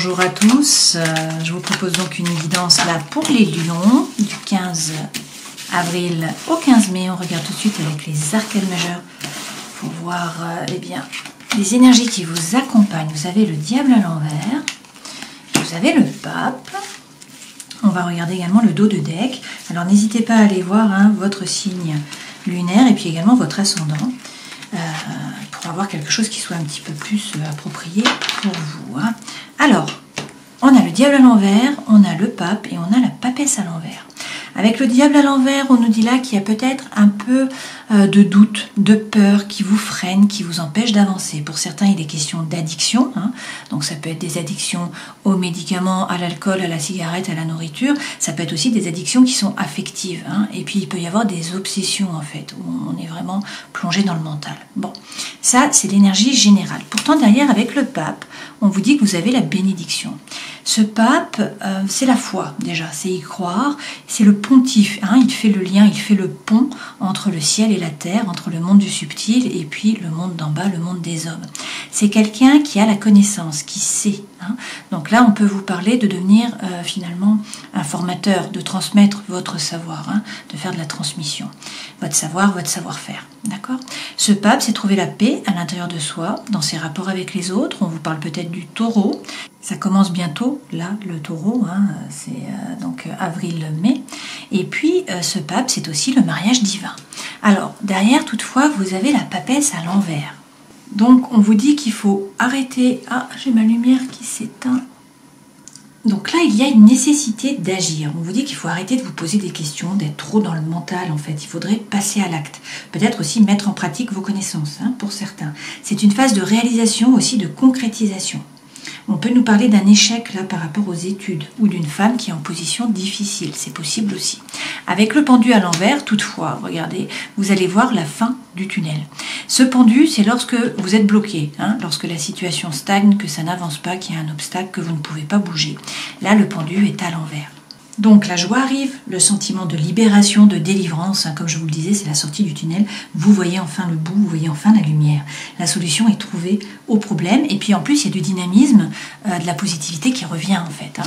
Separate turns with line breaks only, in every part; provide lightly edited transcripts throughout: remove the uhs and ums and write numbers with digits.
Bonjour à tous, je vous propose donc une guidance là pour les lions du 15 avril au 15 mai. On regarde tout de suite avec les arcades majeurs pour voir les énergies qui vous accompagnent. Vous avez le diable à l'envers, vous avez le pape. On va regarder également le dos de deck. Alors n'hésitez pas à aller voir votre signe lunaire et puis également votre ascendant pour avoir quelque chose qui soit un petit peu plus approprié pour vous. Alors, on a le diable à l'envers, on a le pape et on a la papesse à l'envers. Avec le diable à l'envers, on nous dit là qu'il y a peut-être un peu de doute, de peur qui vous freine, qui vous empêche d'avancer. Pour certains, il est question d'addiction. Donc ça peut être des addictions aux médicaments, à l'alcool, à la cigarette, à la nourriture. Ça peut être aussi des addictions qui sont affectives. Et puis il peut y avoir des obsessions en fait, où on est vraiment plongé dans le mental. Bon, ça c'est l'énergie générale. Pourtant derrière, avec le pape, on vous dit que vous avez la bénédiction. Ce pape, c'est la foi déjà, c'est y croire, c'est le pontife, il fait le lien, il fait le pont entre le ciel et la terre, entre le monde du subtil et puis le monde d'en bas, le monde des hommes. C'est quelqu'un qui a la connaissance, qui sait. Donc là, on peut vous parler de devenir finalement un formateur, de transmettre votre savoir, de faire de la transmission, votre savoir, votre savoir-faire. D'accord ? Ce pape, c'est trouver la paix à l'intérieur de soi, dans ses rapports avec les autres. On vous parle peut-être du taureau. Ça commence bientôt, là, le taureau, c'est donc avril-mai. Et puis, ce pape, c'est aussi le mariage divin. Alors, derrière, toutefois, vous avez la papesse à l'envers. Donc, on vous dit qu'il faut arrêter... Ah, j'ai ma lumière qui s'éteint. Donc là, il y a une nécessité d'agir. On vous dit qu'il faut arrêter de vous poser des questions, d'être trop dans le mental en fait. Il faudrait passer à l'acte. Peut-être aussi mettre en pratique vos connaissances, pour certains. C'est une phase de réalisation aussi, de concrétisation. On peut nous parler d'un échec là par rapport aux études ou d'une femme qui est en position difficile, c'est possible aussi. Avec le pendu à l'envers, toutefois, regardez, vous allez voir la fin du tunnel. Ce pendu, c'est lorsque vous êtes bloqué, lorsque la situation stagne, que ça n'avance pas, qu'il y a un obstacle, que vous ne pouvez pas bouger. Là, le pendu est à l'envers. Donc la joie arrive, le sentiment de libération, de délivrance, comme je vous le disais, c'est la sortie du tunnel. Vous voyez enfin le bout, vous voyez enfin la lumière. La solution est trouvée au problème. Et puis en plus, il y a du dynamisme, de la positivité qui revient en fait.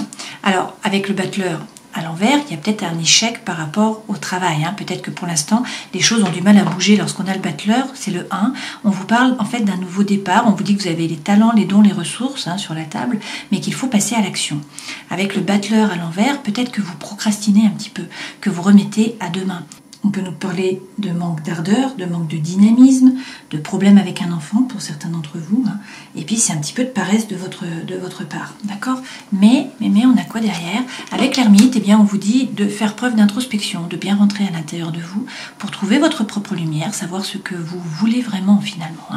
Alors avec le battleur à l'envers, il y a peut-être un échec par rapport au travail. Peut-être que pour l'instant, les choses ont du mal à bouger lorsqu'on a le battleur, c'est le 1. On vous parle en fait d'un nouveau départ. On vous dit que vous avez les talents, les dons, les ressources sur la table, mais qu'il faut passer à l'action. Avec le battleur à l'envers, peut-être que vous procrastinez un petit peu, que vous remettez à demain. On peut nous parler de manque d'ardeur, de manque de dynamisme, de problèmes avec un enfant pour certains d'entre vous. Et puis c'est un petit peu de paresse de votre part, d'accord ? Mais on a quoi derrière ? Avec l'ermite, on vous dit de faire preuve d'introspection, de bien rentrer à l'intérieur de vous pour trouver votre propre lumière, savoir ce que vous voulez vraiment finalement.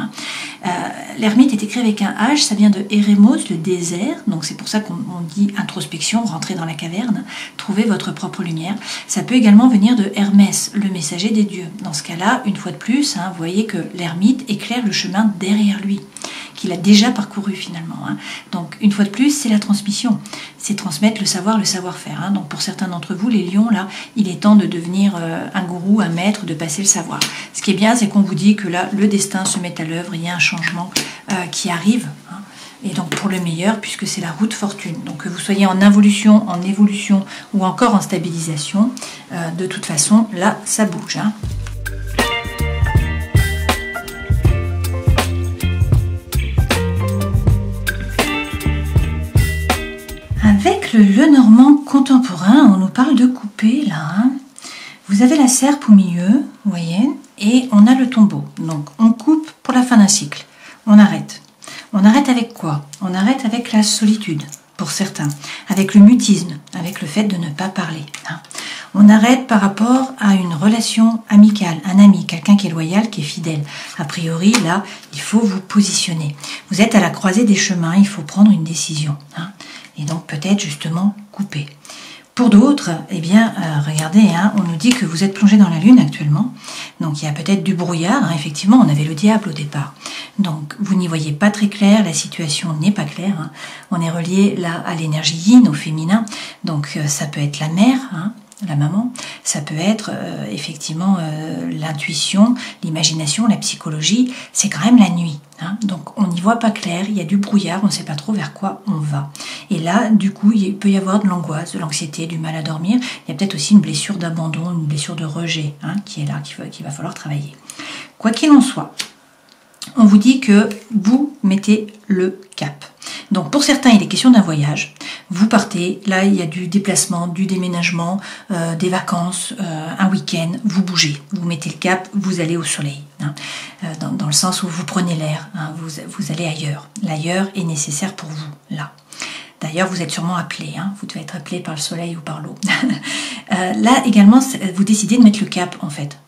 L'ermite est écrit avec un H, ça vient de Eremos, le désert, donc c'est pour ça qu'on dit introspection, rentrer dans la caverne, trouver votre propre lumière. Ça peut également venir de Hermès, le messager des dieux. Dans ce cas-là, une fois de plus, vous voyez que l'ermite éclaire le chemin derrière lui, qu'il a déjà parcouru finalement. Donc une fois de plus, c'est la transmission, c'est transmettre le savoir, le savoir-faire. Donc pour certains d'entre vous, les lions, là, il est temps de devenir un gourou, un maître, de passer le savoir. Ce qui est bien, c'est qu'on vous dit que là, le destin se met à l'œuvre, il y a un changement qui arrive. Et donc pour le meilleur, puisque c'est la route fortune. Donc que vous soyez en involution, en évolution ou encore en stabilisation, de toute façon, là, ça bouge. Avec le Lenormand contemporain, on nous parle de couper là. Vous avez la serpe au milieu, vous voyez, et on a le tombeau. Donc on coupe pour la fin d'un cycle. On arrête. On arrête avec quoi ? On arrête avec la solitude, pour certains, avec le mutisme, avec le fait de ne pas parler. On arrête par rapport à une relation amicale, un ami, quelqu'un qui est loyal, qui est fidèle. A priori, là, il faut vous positionner. Vous êtes à la croisée des chemins, il faut prendre une décision. Et donc peut-être justement couper. Pour d'autres, regardez, on nous dit que vous êtes plongé dans la lune actuellement. Donc il y a peut-être du brouillard. Effectivement, on avait le diable au départ. Donc vous n'y voyez pas très clair, la situation n'est pas claire. On est relié là à l'énergie yin, au féminin. Donc ça peut être la mère, la maman. Ça peut être effectivement l'intuition, l'imagination, la psychologie. C'est quand même la nuit. Hein, donc on n'y voit pas clair, il y a du brouillard, on ne sait pas trop vers quoi on va. Et là, du coup, il peut y avoir de l'angoisse, de l'anxiété, du mal à dormir. Il y a peut-être aussi une blessure d'abandon, une blessure de rejet qui est là, qu'il va falloir travailler. Quoi qu'il en soit, on vous dit que vous mettez le cap. Donc pour certains, il est question d'un voyage. Vous partez, là il y a du déplacement, du déménagement, des vacances, un week-end, vous bougez, vous mettez le cap, vous allez au soleil. Dans le sens où vous prenez l'air, vous allez ailleurs. L'ailleurs est nécessaire pour vous, là. D'ailleurs, vous êtes sûrement appelé, vous devez être appelé par le soleil ou par l'eau. Là également, vous décidez de mettre le cap en fait.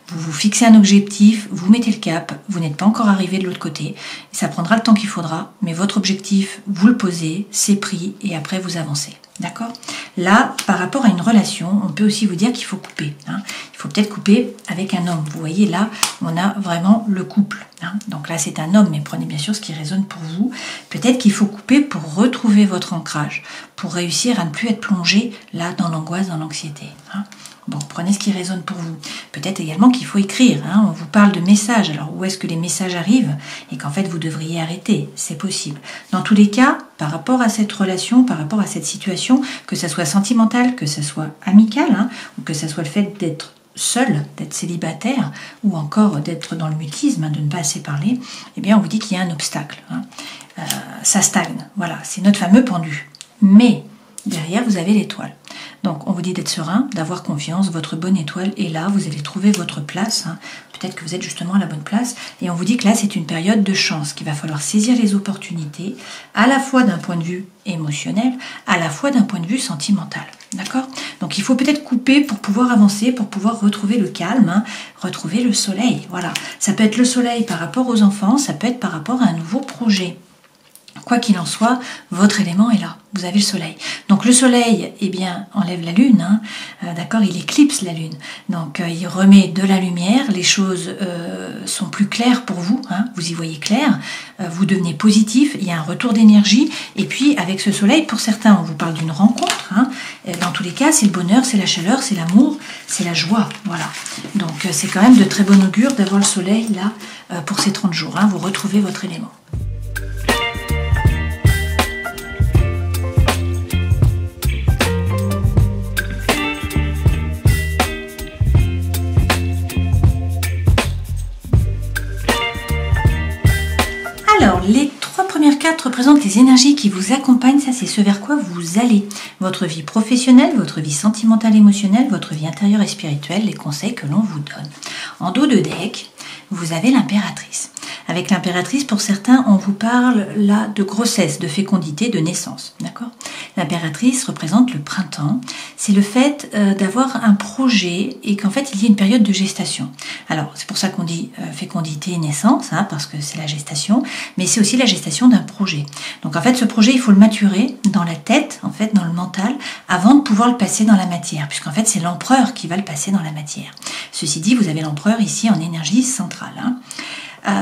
Vous vous fixez un objectif, vous mettez le cap, vous n'êtes pas encore arrivé de l'autre côté. Ça prendra le temps qu'il faudra, mais votre objectif, vous le posez, c'est pris et après vous avancez. D'accord ? Là, par rapport à une relation, on peut aussi vous dire qu'il faut couper. Il faut peut-être couper avec un homme. Vous voyez là, on a vraiment le couple. Donc là, c'est un homme, mais prenez bien sûr ce qui résonne pour vous. Peut-être qu'il faut couper pour retrouver votre ancrage, pour réussir à ne plus être plongé là dans l'angoisse, dans l'anxiété. Bon, prenez ce qui résonne pour vous. Peut-être également qu'il faut écrire. On vous parle de messages. Alors, où est-ce que les messages arrivent et qu'en fait, vous devriez arrêter? C'est possible. Dans tous les cas, par rapport à cette relation, par rapport à cette situation, que ça soit sentimental, que ça soit amical, ou que ça soit le fait d'être seul, d'être célibataire, ou encore d'être dans le mutisme, de ne pas assez parler, eh bien, on vous dit qu'il y a un obstacle. Ça stagne. Voilà, c'est notre fameux pendu. Mais derrière, vous avez l'étoile. Donc, on vous dit d'être serein, d'avoir confiance, votre bonne étoile est là, vous allez trouver votre place. Peut-être que vous êtes justement à la bonne place. Et on vous dit que là, c'est une période de chance, qu'il va falloir saisir les opportunités, à la fois d'un point de vue émotionnel, à la fois d'un point de vue sentimental. D'accord ? Donc, il faut peut-être couper pour pouvoir avancer, pour pouvoir retrouver le calme, retrouver le soleil. Voilà. Ça peut être le soleil par rapport aux enfants, ça peut être par rapport à un nouveau projet. Quoi qu'il en soit, votre élément est là. Vous avez le soleil. Donc le soleil, enlève la lune, d'accord, il éclipse la lune. Donc il remet de la lumière, les choses sont plus claires pour vous, vous y voyez clair, vous devenez positif, il y a un retour d'énergie. Et puis avec ce soleil, pour certains, on vous parle d'une rencontre. Dans tous les cas, c'est le bonheur, c'est la chaleur, c'est l'amour, c'est la joie. Voilà. Donc c'est quand même de très bon augure d'avoir le soleil là pour ces 30 jours. Vous retrouvez votre élément. Alors, les 3 premières cartes représentent les énergies qui vous accompagnent. Ça, c'est ce vers quoi vous allez. Votre vie professionnelle, votre vie sentimentale, émotionnelle, votre vie intérieure et spirituelle, les conseils que l'on vous donne. En dos de deck, vous avez l'impératrice. Avec l'impératrice, pour certains, on vous parle là de grossesse, de fécondité, de naissance. D'accord ? L'impératrice représente le printemps. C'est le fait d'avoir un projet et qu'en fait, il y a une période de gestation. Alors, c'est pour ça qu'on dit fécondité et naissance, parce que c'est la gestation, mais c'est aussi la gestation d'un projet. Donc, en fait, ce projet, il faut le maturer dans la tête, en fait, dans le mental, avant de pouvoir le passer dans la matière, puisqu'en fait, c'est l'empereur qui va le passer dans la matière. Ceci dit, vous avez l'empereur ici en énergie centrale.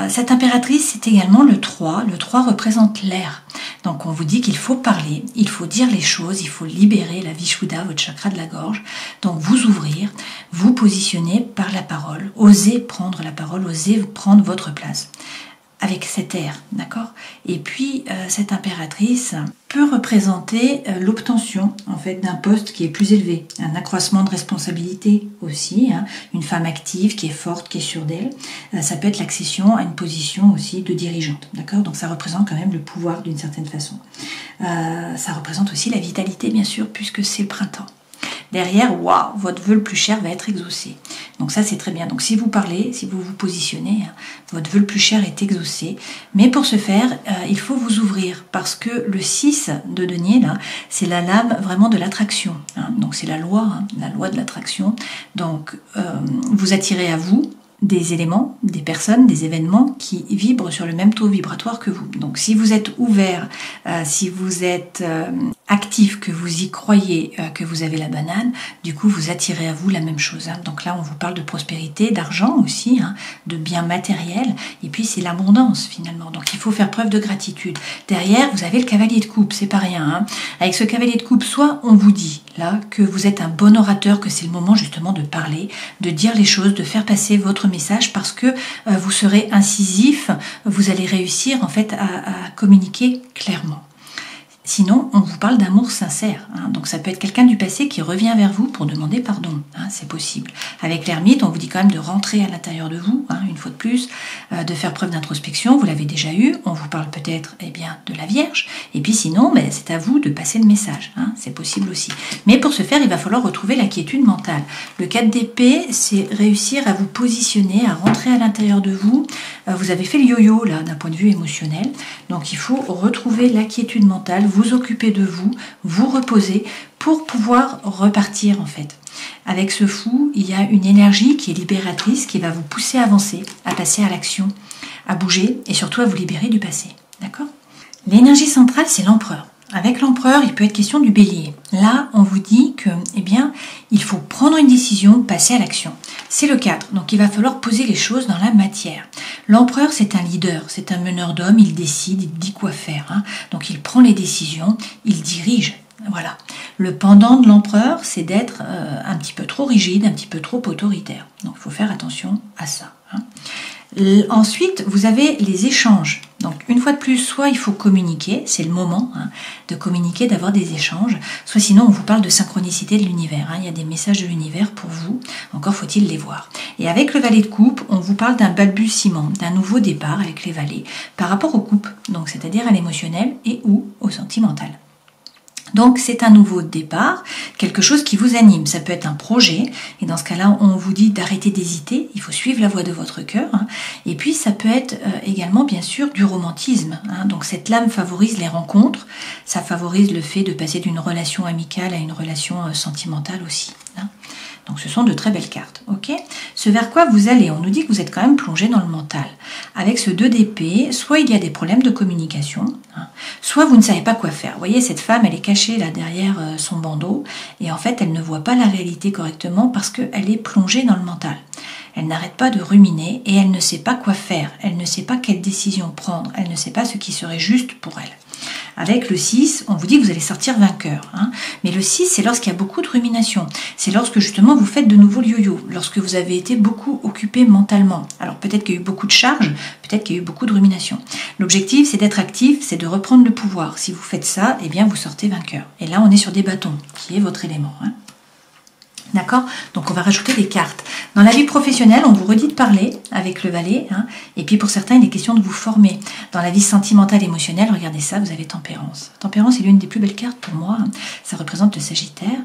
Cette impératrice, c'est également le 3. Le 3 représente l'air. Donc on vous dit qu'il faut parler, il faut dire les choses, il faut libérer la Vishuddha, votre chakra de la gorge. Donc vous ouvrir, vous positionner par la parole, osez prendre la parole, osez prendre votre place. Avec cet air, d'accord ? Et puis, cette impératrice peut représenter l'obtention, en fait, d'un poste qui est plus élevé, un accroissement de responsabilité aussi, une femme active, qui est forte, qui est sûre d'elle. Ça peut être l'accession à une position aussi de dirigeante, d'accord ? Donc, ça représente quand même le pouvoir d'une certaine façon. Ça représente aussi la vitalité, bien sûr, puisque c'est le printemps. Derrière, waouh, votre vœu le plus cher va être exaucé. Donc ça, c'est très bien. Donc si vous parlez, si vous vous positionnez, votre vœu le plus cher est exaucé. Mais pour ce faire, il faut vous ouvrir parce que le 6 de denier, là, c'est la lame vraiment de l'attraction. Donc c'est la loi de l'attraction. Donc vous attirez à vous des éléments, des personnes, des événements qui vibrent sur le même taux vibratoire que vous. Donc si vous êtes ouvert, si vous êtes actif, que vous y croyez, que vous avez la banane, du coup vous attirez à vous la même chose. Hein. Donc là on vous parle de prospérité, d'argent aussi, hein, de biens matériels, et puis c'est l'abondance finalement. Donc il faut faire preuve de gratitude. Derrière vous avez le cavalier de coupe, c'est pas rien. Hein. Avec ce cavalier de coupe, soit on vous dit là que vous êtes un bon orateur, que c'est le moment justement de parler, de dire les choses, de faire passer votre message parce que vous serez incisif, vous allez réussir en fait à communiquer clairement. Sinon, on vous parle d'amour sincère. Hein. Donc ça peut être quelqu'un du passé qui revient vers vous pour demander pardon. Hein, c'est possible. Avec l'ermite, on vous dit quand même de rentrer à l'intérieur de vous, hein, une fois de plus, de faire preuve d'introspection. Vous l'avez déjà eu. On vous parle peut-être de la Vierge. Et puis sinon, c'est à vous de passer le message. Hein, c'est possible aussi. Mais pour ce faire, il va falloir retrouver la quiétude mentale. Le 4 d'épée, c'est réussir à vous positionner, à rentrer à l'intérieur de vous. Vous avez fait le yo-yo là, d'un point de vue émotionnel. Donc il faut retrouver la quiétude mentale, vous occuper de vous, vous reposer pour pouvoir repartir en fait. Avec ce fou, il y a une énergie qui est libératrice, qui va vous pousser à avancer, à passer à l'action, à bouger et surtout à vous libérer du passé. D'accord ? L'énergie centrale, c'est l'empereur. Avec l'empereur, il peut être question du bélier. Là, on vous dit que, il faut prendre une décision, passer à l'action. C'est le 4, donc il va falloir poser les choses dans la matière. L'empereur, c'est un leader, c'est un meneur d'hommes, il décide, il dit quoi faire. Hein. Donc il prend les décisions, il dirige. Voilà. Le pendant de l'empereur, c'est d'être un petit peu trop rigide, un petit peu trop autoritaire. Donc il faut faire attention à ça. Hein. Ensuite, vous avez les échanges. Donc, une fois de plus, soit il faut communiquer, c'est le moment de communiquer, d'avoir des échanges, soit sinon on vous parle de synchronicité de l'univers. Il y a des messages de l'univers pour vous, encore faut-il les voir. Et avec le valet de coupe, on vous parle d'un balbutiement, d'un nouveau départ avec les valets, par rapport aux coupes, donc c'est-à-dire à l'émotionnel et ou au sentimental. Donc c'est un nouveau départ, quelque chose qui vous anime. Ça peut être un projet, et dans ce cas-là, on vous dit d'arrêter d'hésiter, il faut suivre la voie de votre cœur. Et puis ça peut être également, bien sûr, du romantisme. Donc cette lame favorise les rencontres, ça favorise le fait de passer d'une relation amicale à une relation sentimentale aussi. Donc ce sont de très belles cartes, ok ? Ce vers quoi vous allez, on nous dit que vous êtes quand même plongé dans le mental. Avec ce 2 d'épée, soit il y a des problèmes de communication, soit vous ne savez pas quoi faire. Vous voyez, cette femme, elle est cachée là derrière son bandeau, et en fait, elle ne voit pas la réalité correctement parce qu'elle est plongée dans le mental. Elle n'arrête pas de ruminer et elle ne sait pas quoi faire, elle ne sait pas quelle décision prendre, elle ne sait pas ce qui serait juste pour elle. Avec le 6, on vous dit que vous allez sortir vainqueur. Mais le 6, c'est lorsqu'il y a beaucoup de rumination. C'est lorsque justement vous faites de nouveau le yo-yo, lorsque vous avez été beaucoup occupé mentalement. Alors peut-être qu'il y a eu beaucoup de charges, peut-être qu'il y a eu beaucoup de rumination. L'objectif, c'est d'être actif, c'est de reprendre le pouvoir. Si vous faites ça, vous sortez vainqueur. Et là, on est sur des bâtons, qui est votre élément. D'accord ? Donc on va rajouter des cartes. Dans la vie professionnelle, on vous redit de parler avec le valet, et puis pour certains, il est question de vous former. Dans la vie sentimentale, émotionnelle, regardez ça, vous avez Tempérance. Tempérance est l'une des plus belles cartes pour moi. Ça représente le Sagittaire,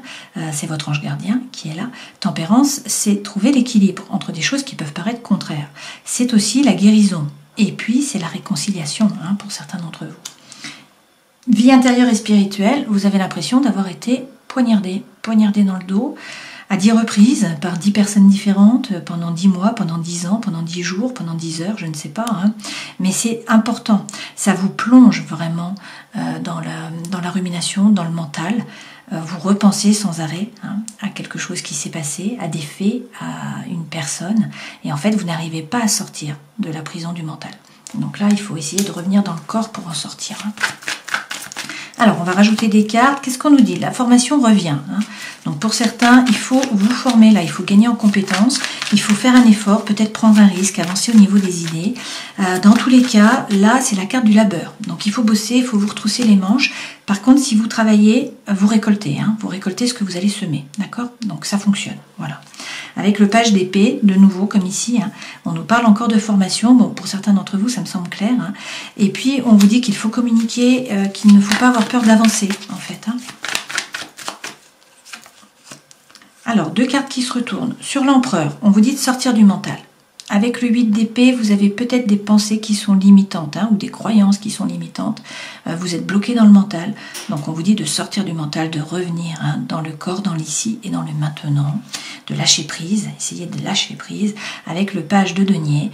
c'est votre ange gardien qui est là. Tempérance, c'est trouver l'équilibre entre des choses qui peuvent paraître contraires. C'est aussi la guérison. Et puis, c'est la réconciliation pour certains d'entre vous. Vie intérieure et spirituelle, vous avez l'impression d'avoir été poignardé dans le dos, à 10 reprises, par 10 personnes différentes, pendant 10 mois, pendant 10 ans, pendant 10 jours, pendant 10 heures, je ne sais pas. Mais c'est important. Ça vous plonge vraiment dans la rumination, dans le mental. Vous repensez sans arrêt à quelque chose qui s'est passé, à des faits, à une personne. Et en fait, vous n'arrivez pas à sortir de la prison du mental. Donc là, il faut essayer de revenir dans le corps pour en sortir. Alors, on va rajouter des cartes. Qu'est-ce qu'on nous dit ? La formation revient. Donc, pour certains, il faut vous former là. Il faut gagner en compétences. Il faut faire un effort, peut-être prendre un risque, avancer au niveau des idées. Dans tous les cas, là, c'est la carte du labeur. Donc, il faut bosser, il faut vous retrousser les manches. Par contre, si vous travaillez, vous récoltez. Vous récoltez ce que vous allez semer. D'accord ? Donc, ça fonctionne. Voilà. Avec le page d'épée, de nouveau, comme ici, on nous parle encore de formation. Bon, pour certains d'entre vous, ça me semble clair. Et puis, on vous dit qu'il faut communiquer, qu'il ne faut pas avoir peur d'avancer, en fait. Alors, 2 cartes qui se retournent. Sur l'empereur, on vous dit de sortir du mental. avec le 8 d'épée, vous avez peut-être des pensées qui sont limitantes, hein, ou des croyances qui sont limitantes. Vous êtes bloqué dans le mental. Donc on vous dit de sortir du mental, de revenir hein, dans le corps, dans l'ici et dans le maintenant, de lâcher prise, essayez de lâcher prise. Avec le page de denier,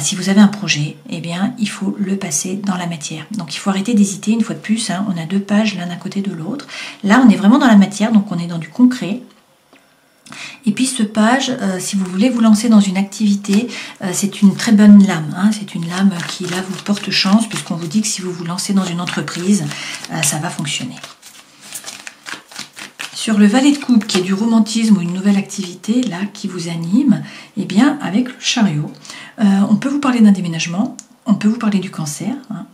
si vous avez un projet, eh bien il faut le passer dans la matière. Donc il faut arrêter d'hésiter une fois de plus, hein, on a 2 pages l'un à côté de l'autre. Là on est vraiment dans la matière, donc on est dans du concret. Et puis ce page, si vous voulez vous lancer dans une activité, c'est une très bonne lame. Hein, c'est une lame qui là vous porte chance puisqu'on vous dit que si vous vous lancez dans une entreprise, ça va fonctionner. Sur le valet de coupe qui est du romantisme ou une nouvelle activité là qui vous anime, eh bien avec le chariot, on peut vous parler d'un déménagement. On peut vous parler du cancer, hein,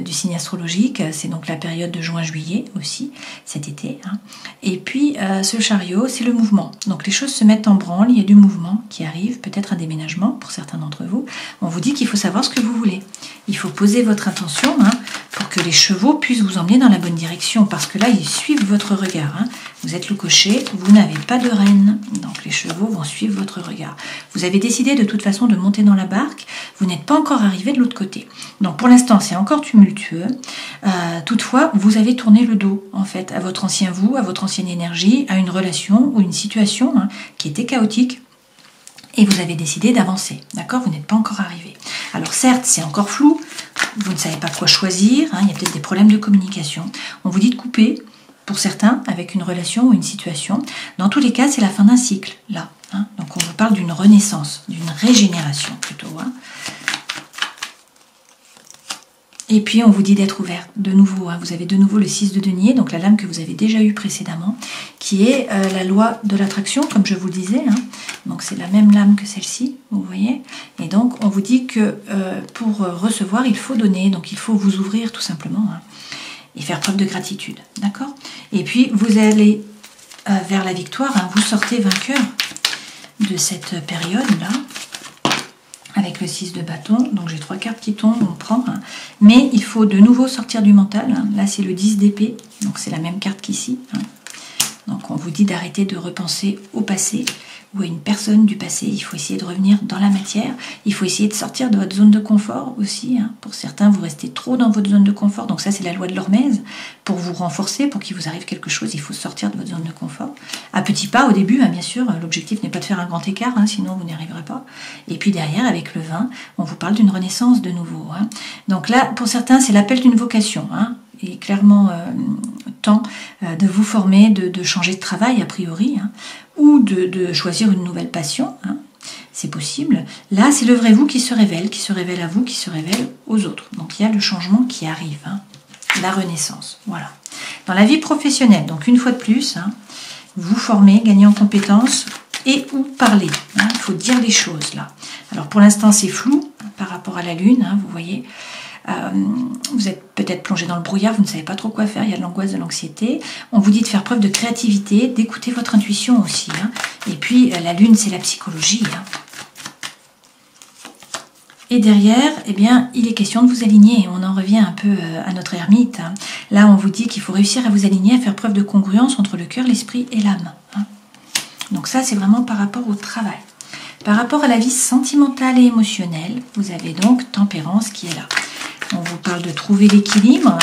du signe astrologique, c'est donc la période de juin-juillet aussi, cet été. Hein. Et puis ce chariot, c'est le mouvement. Donc les choses se mettent en branle, il y a du mouvement qui arrive, peut-être un déménagement pour certains d'entre vous. On vous dit qu'il faut savoir ce que vous voulez. Il faut poser votre intention hein, pour que les chevaux puissent vous emmener dans la bonne direction, parce que là, ils suivent votre regard. Hein. Vous êtes le cocher, vous n'avez pas de rêne, donc les chevaux vont suivre votre regard. Vous avez décidé de toute façon de monter dans la barque, vous n'êtes pas encore arrivé de l'autre côté. Donc pour l'instant, c'est encore tumultueux. Toutefois, vous avez tourné le dos, en fait, à votre ancien vous, à votre ancienne énergie, à une relation ou une situation hein, qui était chaotique. Et vous avez décidé d'avancer, d'accord? Vous n'êtes pas encore arrivé. Alors certes, c'est encore flou, vous ne savez pas quoi choisir, hein, il y a peut-être des problèmes de communication. On vous dit de couper, pour certains, avec une relation ou une situation. Dans tous les cas, c'est la fin d'un cycle, là. Hein. Donc on vous parle d'une renaissance, d'une régénération plutôt. Hein. Et puis on vous dit d'être ouvert de nouveau. Hein. Vous avez de nouveau le 6 de denier, donc la lame que vous avez déjà eue précédemment, qui est la loi de l'attraction, comme je vous le disais. Hein. Donc c'est la même lame que celle-ci, vous voyez. Et donc on vous dit que pour recevoir, il faut donner, donc il faut vous ouvrir tout simplement. Hein. Et faire preuve de gratitude, d'accord? Et puis vous allez vers la victoire, hein, vous sortez vainqueur de cette période-là, avec le 6 de bâton, donc j'ai 3 cartes qui tombent, on prend, hein. Mais il faut de nouveau sortir du mental, hein. Là c'est le 10 d'épée, donc c'est la même carte qu'ici, hein. Donc on vous dit d'arrêter de repenser au passé, ou à une personne du passé, il faut essayer de revenir dans la matière, il faut essayer de sortir de votre zone de confort aussi, hein. Pour certains, vous restez trop dans votre zone de confort, donc ça c'est la loi de l'Hormèse, pour vous renforcer, pour qu'il vous arrive quelque chose, il faut sortir de votre zone de confort. À petits pas au début, hein, bien sûr, l'objectif n'est pas de faire un grand écart, hein, sinon vous n'y arriverez pas. Et puis derrière, avec le 20, on vous parle d'une renaissance de nouveau. Hein. Donc là, pour certains, c'est l'appel d'une vocation, hein. Il est clairement temps de vous former, de changer de travail a priori, hein, ou de choisir une nouvelle passion, hein, c'est possible. Là, c'est le vrai vous qui se révèle à vous, qui se révèle aux autres. Donc il y a le changement qui arrive, hein, la renaissance, voilà. Dans la vie professionnelle, donc une fois de plus, hein, vous formez, gagnez en compétences et ou parler. Hein, il faut dire les choses là. Alors pour l'instant, c'est flou hein, par rapport à la Lune, hein, vous voyez. Vous êtes peut-être plongé dans le brouillard, vous ne savez pas trop quoi faire, il y a de l'angoisse, de l'anxiété. On vous dit de faire preuve de créativité, d'écouter votre intuition aussi. Hein. Et puis la lune, c'est la psychologie. Hein. Et derrière, eh bien, il est question de vous aligner. On en revient un peu à notre ermite. Hein. Là, on vous dit qu'il faut réussir à vous aligner, à faire preuve de congruence entre le cœur, l'esprit et l'âme. Hein. Donc ça, c'est vraiment par rapport au travail. Par rapport à la vie sentimentale et émotionnelle, vous avez donc Tempérance qui est là. On vous parle de trouver l'équilibre,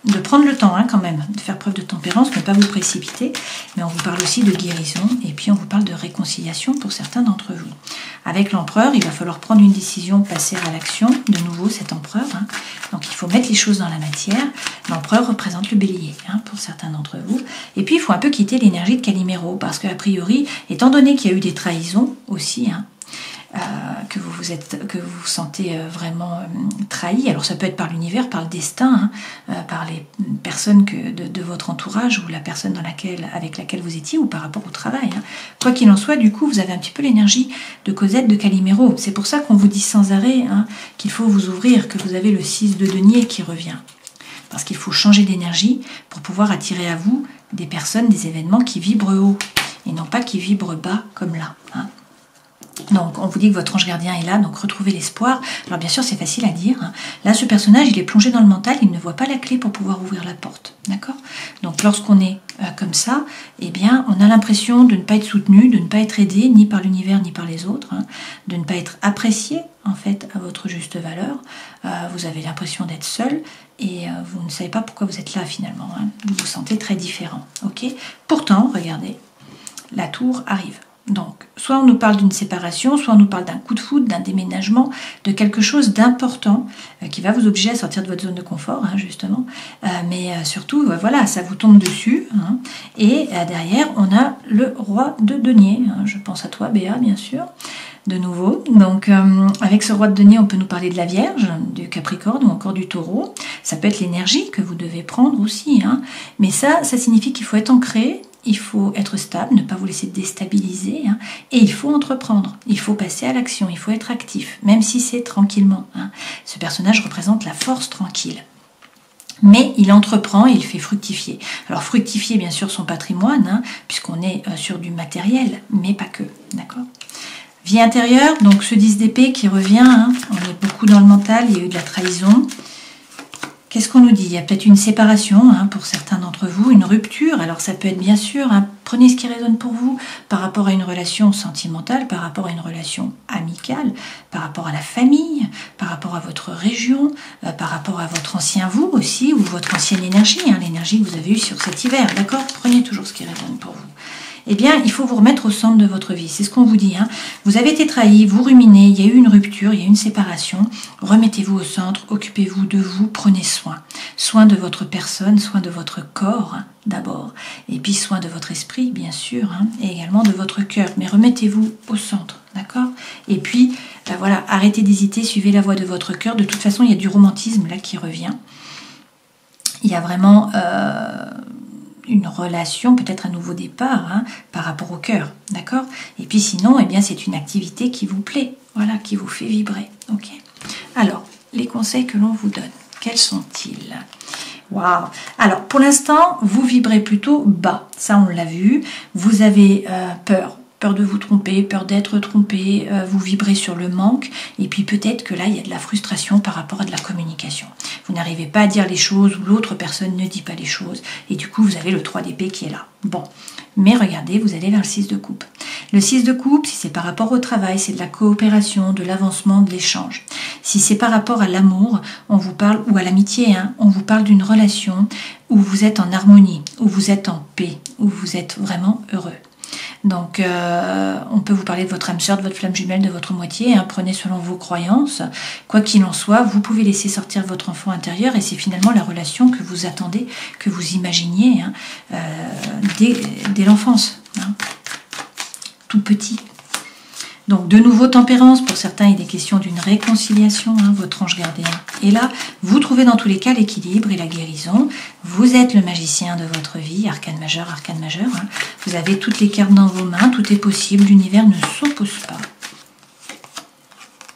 de prendre le temps hein, quand même, de faire preuve de tempérance, ne pas vous précipiter, mais on vous parle aussi de guérison, et puis on vous parle de réconciliation pour certains d'entre vous. Avec l'empereur, il va falloir prendre une décision, passer à l'action, de nouveau cet empereur, hein. Donc il faut mettre les choses dans la matière. L'empereur représente le bélier, hein, pour certains d'entre vous, et puis il faut un peu quitter l'énergie de Calimero, parce qu'a priori, étant donné qu'il y a eu des trahisons aussi, hein, que vous vous sentez vraiment trahi. Alors ça peut être par l'univers, par le destin, hein, par les personnes de votre entourage ou la personne avec laquelle vous étiez ou par rapport au travail. Hein. Quoi qu'il en soit, du coup, vous avez un petit peu l'énergie de Cosette de Calimero. C'est pour ça qu'on vous dit sans arrêt hein, qu'il faut vous ouvrir, que vous avez le 6 de denier qui revient. Parce qu'il faut changer d'énergie pour pouvoir attirer à vous des personnes, des événements qui vibrent haut et non pas qui vibrent bas comme là. Hein. Donc, on vous dit que votre ange gardien est là, donc retrouvez l'espoir. Alors, bien sûr, c'est facile à dire, hein. Là, ce personnage, il est plongé dans le mental, il ne voit pas la clé pour pouvoir ouvrir la porte. D'accord? Donc, lorsqu'on est comme ça, eh bien, on a l'impression de ne pas être soutenu, de ne pas être aidé, ni par l'univers, ni par les autres, hein, de ne pas être apprécié, en fait, à votre juste valeur. Vous avez l'impression d'être seul et vous ne savez pas pourquoi vous êtes là, finalement, hein. Vous vous sentez très différent. Ok? Pourtant, regardez, la tour arrive. Donc, soit on nous parle d'une séparation, soit on nous parle d'un coup de foudre, d'un déménagement, de quelque chose d'important qui va vous obliger à sortir de votre zone de confort, hein, justement. Mais surtout, voilà, ça vous tombe dessus. Hein, et derrière, on a le roi de denier. Hein, je pense à toi, Béa, bien sûr, de nouveau. Donc, avec ce roi de denier, on peut nous parler de la Vierge, du Capricorne ou encore du Taureau. Ça peut être l'énergie que vous devez prendre aussi. Hein, mais ça signifie qu'il faut être ancré. Il faut être stable, ne pas vous laisser déstabiliser, hein, et il faut entreprendre, il faut passer à l'action, il faut être actif, même si c'est tranquillement. Hein. Ce personnage représente la force tranquille. Mais il entreprend et il fait fructifier. Alors fructifier bien sûr son patrimoine, hein, puisqu'on est sur du matériel, mais pas que, d'accord ? Vie intérieure, donc ce 10 d'épée qui revient, hein, on est beaucoup dans le mental, il y a eu de la trahison. Qu'est-ce qu'on nous dit? Il y a peut-être une séparation, hein, pour certains d'entre vous, une rupture. Alors ça peut être bien sûr, hein, prenez ce qui résonne pour vous par rapport à une relation sentimentale, par rapport à une relation amicale, par rapport à la famille, par rapport à votre région, par rapport à votre ancien vous aussi, ou votre ancienne énergie, hein, l'énergie que vous avez eue sur cet hiver, d'accord? Prenez toujours ce qui résonne pour vous. Eh bien, il faut vous remettre au centre de votre vie. C'est ce qu'on vous dit. Hein. Vous avez été trahi, vous ruminez, il y a eu une rupture, il y a eu une séparation. Remettez-vous au centre, occupez-vous de vous, prenez soin. Soin de votre personne, soin de votre corps, hein, d'abord. Et puis soin de votre esprit, bien sûr, hein, et également de votre cœur. Mais remettez-vous au centre, d'accord? Et puis, voilà, arrêtez d'hésiter, suivez la voie de votre cœur. De toute façon, il y a du romantisme là qui revient. Il y a vraiment... une relation, peut-être un nouveau départ, hein, par rapport au cœur, d'accord? Et puis sinon, eh bien, c'est une activité qui vous plaît, voilà, qui vous fait vibrer, ok? Alors, les conseils que l'on vous donne, quels sont-ils? Waouh! Alors, pour l'instant, vous vibrez plutôt bas, ça on l'a vu, vous avez peur de vous tromper, peur d'être trompé, vous vibrez sur le manque, et puis peut-être que là, il y a de la frustration par rapport à de la communication. Vous n'arrivez pas à dire les choses, ou l'autre personne ne dit pas les choses, et du coup, vous avez le 3 d'épée qui est là. Bon, mais regardez, vous allez vers le 6 de coupe. Le 6 de coupe, si c'est par rapport au travail, c'est de la coopération, de l'avancement, de l'échange. Si c'est par rapport à l'amour, on vous parle, ou à l'amitié, hein, on vous parle d'une relation où vous êtes en harmonie, où vous êtes en paix, où vous êtes vraiment heureux. Donc, on peut vous parler de votre âme sœur, de votre flamme jumelle, de votre moitié. Hein, prenez selon vos croyances. Quoi qu'il en soit, vous pouvez laisser sortir votre enfant intérieur et c'est finalement la relation que vous attendez, que vous imaginiez, hein, dès l'enfance, hein, tout petit. Donc, de nouveau, tempérance. Pour certains, il est question d'une réconciliation. Hein, votre ange gardien est là. Vous trouvez dans tous les cas l'équilibre et la guérison. Vous êtes le magicien de votre vie. Arcane majeur, arcane majeur. Hein. Vous avez toutes les cartes dans vos mains. Tout est possible. L'univers ne s'oppose pas.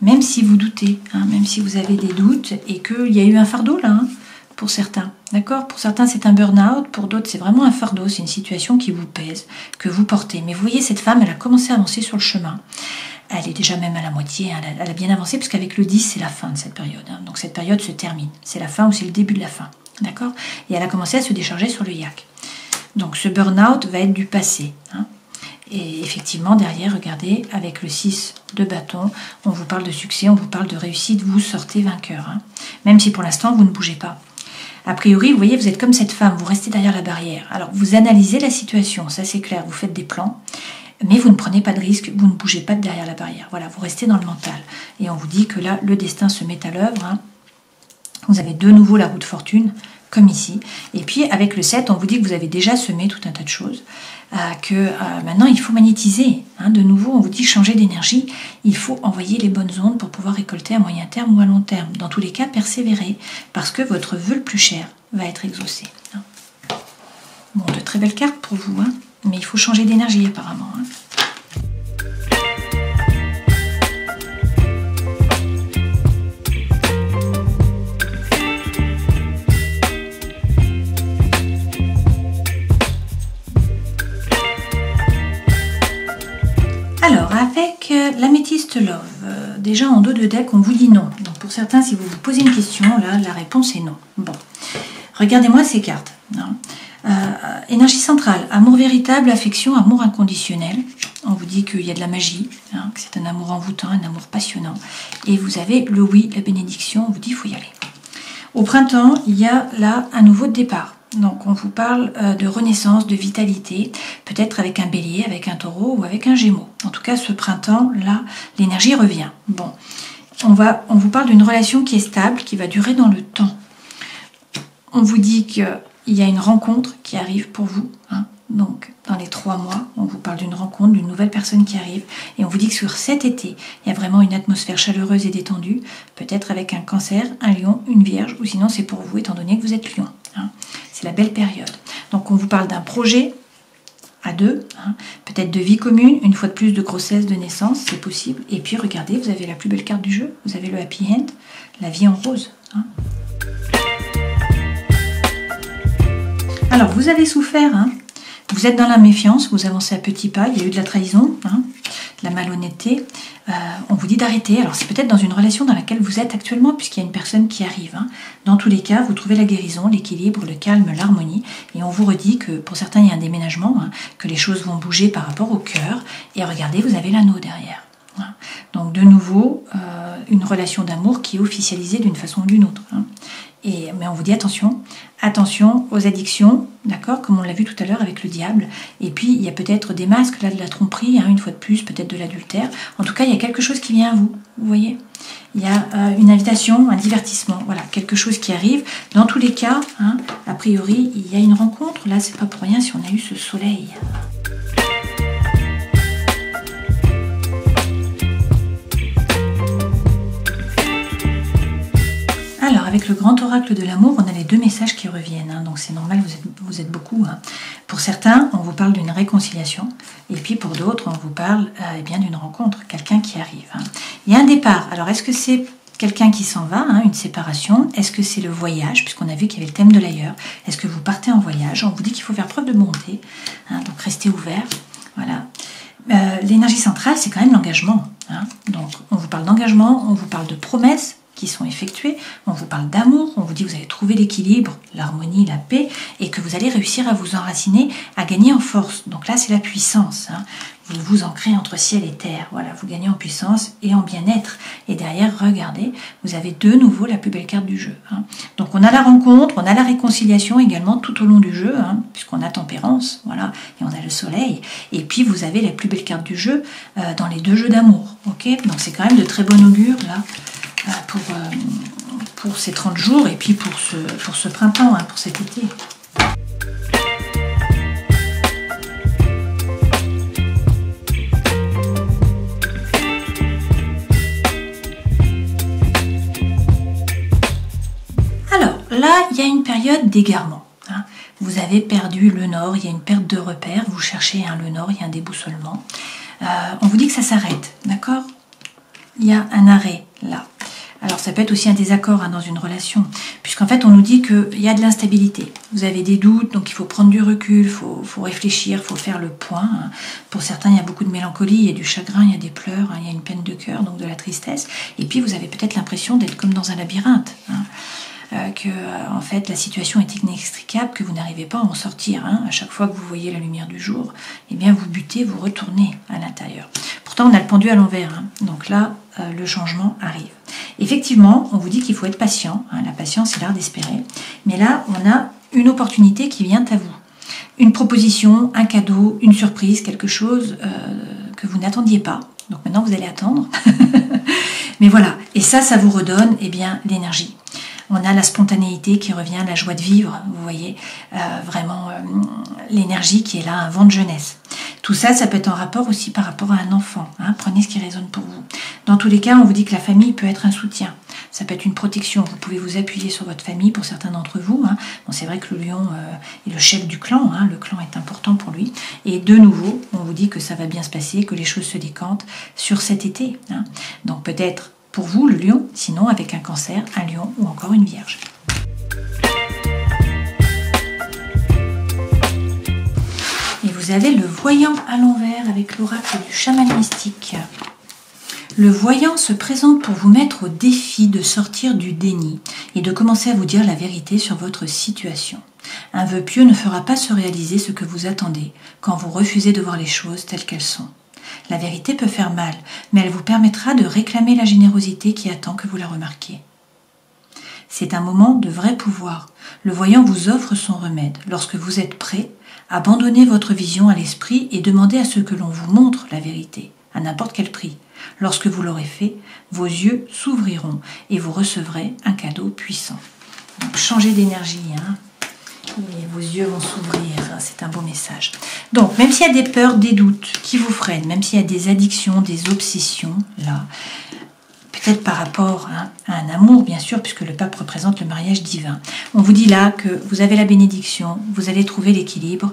Même si vous doutez, hein, même si vous avez des doutes et qu'il y a eu un fardeau là, hein, pour certains. D'accord? Pour certains, c'est un burn-out. Pour d'autres, c'est vraiment un fardeau. C'est une situation qui vous pèse, que vous portez. Mais vous voyez, cette femme, elle a commencé à avancer sur le chemin. Elle est déjà même à la moitié. Hein. Elle a bien avancé, parce qu'avec le 10, c'est la fin de cette période. Hein. Donc, cette période se termine. C'est la fin ou c'est le début de la fin. D'accord? Et elle a commencé à se décharger sur le yak. Donc, ce burn-out va être du passé. Hein. Et effectivement, derrière, regardez, avec le 6 de bâton, on vous parle de succès, on vous parle de réussite. Vous sortez vainqueur. Hein. Même si pour l'instant, vous ne bougez pas. A priori, vous voyez, vous êtes comme cette femme, vous restez derrière la barrière. Alors, vous analysez la situation, ça c'est clair, vous faites des plans, mais vous ne prenez pas de risque, vous ne bougez pas de derrière la barrière. Voilà, vous restez dans le mental. Et on vous dit que là, le destin se met à l'œuvre. Hein. Vous avez de nouveau la roue de fortune, comme ici. Et puis, avec le 7, on vous dit que vous avez déjà semé tout un tas de choses, que maintenant, il faut magnétiser. Hein. De nouveau, on vous dit changer d'énergie. Il faut envoyer les bonnes ondes pour pouvoir récolter à moyen terme ou à long terme. Dans tous les cas, persévérer, parce que votre vœu le plus cher va être exaucé. Hein. Bon, de très belles cartes pour vous, hein. Mais il faut changer d'énergie apparemment. Hein. Alors, avec la météo Shift Love. Déjà en dos de deck, on vous dit non. Donc pour certains, si vous vous posez une question, là, la réponse est non. Bon, regardez-moi ces cartes. Hein. Énergie centrale, amour véritable, affection, amour inconditionnel. On vous dit qu'il y a de la magie, hein, que c'est un amour envoûtant, un amour passionnant. Et vous avez le oui, la bénédiction, on vous dit qu'il faut y aller. Au printemps, il y a là un nouveau départ. Donc on vous parle de renaissance, de vitalité, peut-être avec un bélier, avec un taureau ou avec un gémeau. En tout cas, ce printemps-là, l'énergie revient. Bon, on vous parle d'une relation qui est stable, qui va durer dans le temps. On vous dit qu'il y a une rencontre qui arrive pour vous. Hein. Donc, dans les 3 mois, on vous parle d'une rencontre, d'une nouvelle personne qui arrive. Et on vous dit que sur cet été, il y a vraiment une atmosphère chaleureuse et détendue. Peut-être avec un cancer, un lion, une vierge. Ou sinon, c'est pour vous, étant donné que vous êtes lion. Hein. C'est la belle période. Donc, on vous parle d'un projet à 2. Hein. Peut-être de vie commune. Une fois de plus, de grossesse, de naissance. C'est possible. Et puis, regardez, vous avez la plus belle carte du jeu. Vous avez le happy end. La vie en rose. Hein. Alors, vous avez souffert, hein. Vous êtes dans la méfiance, vous avancez à petits pas, il y a eu de la trahison, hein, de la malhonnêteté. On vous dit d'arrêter. Alors, c'est peut-être dans une relation dans laquelle vous êtes actuellement, puisqu'il y a une personne qui arrive. Hein. Dans tous les cas, vous trouvez la guérison, l'équilibre, le calme, l'harmonie. Et on vous redit que pour certains, il y a un déménagement, hein, que les choses vont bouger par rapport au cœur. Et regardez, vous avez l'anneau derrière. Hein. Donc, de nouveau, une relation d'amour qui est officialisée d'une façon ou d'une autre. Hein. Mais on vous dit attention aux addictions, d'accord, comme on l'a vu tout à l'heure avec le diable. Et puis, il y a peut-être des masques, là, de la tromperie, hein, une fois de plus, peut-être de l'adultère. En tout cas, il y a quelque chose qui vient à vous, vous voyez. Il y a une invitation, un divertissement, voilà, quelque chose qui arrive. Dans tous les cas, hein, a priori, il y a une rencontre. Là, c'est pas pour rien si on a eu ce soleil. Alors, avec le grand oracle de l'amour, on a les 2 messages qui reviennent. Hein, donc, c'est normal, vous êtes beaucoup. Hein. Pour certains, on vous parle d'une réconciliation. Et puis, pour d'autres, on vous parle eh bien d'une rencontre, quelqu'un qui arrive. Hein. Il y a un départ. Alors, est-ce que c'est quelqu'un qui s'en va, hein, une séparation? Est-ce que c'est le voyage, puisqu'on a vu qu'il y avait le thème de l'ailleurs? Est-ce que vous partez en voyage? On vous dit qu'il faut faire preuve de bonté. Hein, donc, restez ouvert. Voilà. L'énergie centrale, c'est quand même l'engagement. Hein. Donc, on vous parle d'engagement, on vous parle de promesses qui sont effectuées, on vous parle d'amour, on vous dit que vous allez trouver l'équilibre, l'harmonie, la paix, et que vous allez réussir à vous enraciner, à gagner en force. Donc là, c'est la puissance. Hein. Vous vous ancrez entre ciel et terre. Voilà, vous gagnez en puissance et en bien-être. Et derrière, regardez, vous avez de nouveau la plus belle carte du jeu. Hein. Donc on a la rencontre, on a la réconciliation également tout au long du jeu, hein, puisqu'on a tempérance, voilà, et on a le soleil. Et puis vous avez la plus belle carte du jeu dans les 2 jeux d'amour. Okay, donc c'est quand même de très bon augure là. Pour ces 30 jours et puis pour ce printemps, hein, pour cet été. Alors là, il y a une période d'égarement. Hein. Vous avez perdu le nord, il y a une perte de repères, vous cherchez le nord, il y a un déboussolement. On vous dit que ça s'arrête, d'accord? Il y a un arrêt là. Alors ça peut être aussi un désaccord hein, dans une relation, puisqu'en fait on nous dit qu'il y a de l'instabilité. Vous avez des doutes, donc il faut prendre du recul, il faut réfléchir, il faut faire le point. Hein. Pour certains, il y a beaucoup de mélancolie, il y a du chagrin, il y a des pleurs, hein, il y a une peine de cœur, donc de la tristesse. Et puis vous avez peut-être l'impression d'être comme dans un labyrinthe. Hein. Que en fait la situation est inextricable, que vous n'arrivez pas à en sortir. Hein. À chaque fois que vous voyez la lumière du jour, eh bien vous butez, vous retournez à l'intérieur. Pourtant on a le pendu à l'envers, hein. Donc là le changement arrive. Effectivement, on vous dit qu'il faut être patient. Hein. La patience, c'est l'art d'espérer. Mais là, on a une opportunité qui vient à vous. Une proposition, un cadeau, une surprise, quelque chose que vous n'attendiez pas. Donc maintenant, vous allez attendre. Mais voilà. Et ça vous redonne eh bien, l'énergie. On a la spontanéité qui revient, la joie de vivre, vous voyez, vraiment l'énergie qui est là, un vent de jeunesse. Tout ça, ça peut être en rapport aussi par rapport à un enfant. Hein. Prenez ce qui résonne pour vous. Dans tous les cas, on vous dit que la famille peut être un soutien. Ça peut être une protection. Vous pouvez vous appuyer sur votre famille pour certains d'entre vous. Hein. Bon, c'est vrai que le lion est le chef du clan. Hein. Le clan est important pour lui. Et de nouveau, on vous dit que ça va bien se passer, que les choses se décantent sur cet été. Hein. Donc peut-être pour vous, le lion, sinon avec un cancer, un lion ou encore une vierge. Et vous avez le voyant à l'envers avec l'oracle du chaman mystique. Le voyant se présente pour vous mettre au défi de sortir du déni et de commencer à vous dire la vérité sur votre situation. Un vœu pieux ne fera pas se réaliser ce que vous attendez quand vous refusez de voir les choses telles qu'elles sont. La vérité peut faire mal, mais elle vous permettra de réclamer la générosité qui attend que vous la remarquiez. C'est un moment de vrai pouvoir. Le voyant vous offre son remède. Lorsque vous êtes prêt, abandonnez votre vision à l'esprit et demandez à ce que l'on vous montre la vérité, à n'importe quel prix. Lorsque vous l'aurez fait, vos yeux s'ouvriront et vous recevrez un cadeau puissant. Donc, changez d'énergie, et vos yeux vont s'ouvrir, c'est un beau message. Donc, même s'il y a des peurs, des doutes qui vous freinent, même s'il y a des addictions, des obsessions, là, peut-être par rapport à un amour, bien sûr, puisque le pape représente le mariage divin. On vous dit là que vous avez la bénédiction, vous allez trouver l'équilibre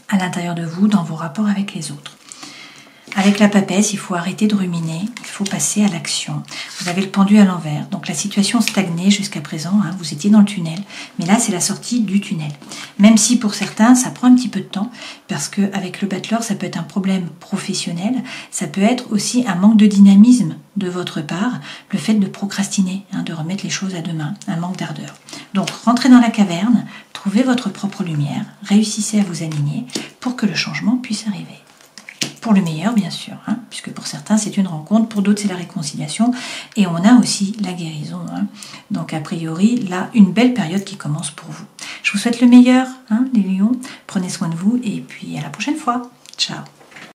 à l'intérieur de vous, dans vos rapports avec les autres. Avec la papesse, il faut arrêter de ruminer, il faut passer à l'action. Vous avez le pendu à l'envers, donc la situation stagnait jusqu'à présent, vous étiez dans le tunnel, mais là c'est la sortie du tunnel. Même si pour certains ça prend un petit peu de temps, parce qu'avec le battleur ça peut être un problème professionnel, ça peut être aussi un manque de dynamisme de votre part, le fait de procrastiner, de remettre les choses à demain, un manque d'ardeur. Donc rentrez dans la caverne, trouvez votre propre lumière, réussissez à vous aligner pour que le changement puisse arriver. Pour le meilleur, bien sûr, puisque pour certains, c'est une rencontre, pour d'autres, c'est la réconciliation, et on a aussi la guérison. Donc, a priori, là, une belle période qui commence pour vous. Je vous souhaite le meilleur, les lions. Prenez soin de vous, et puis à la prochaine fois. Ciao.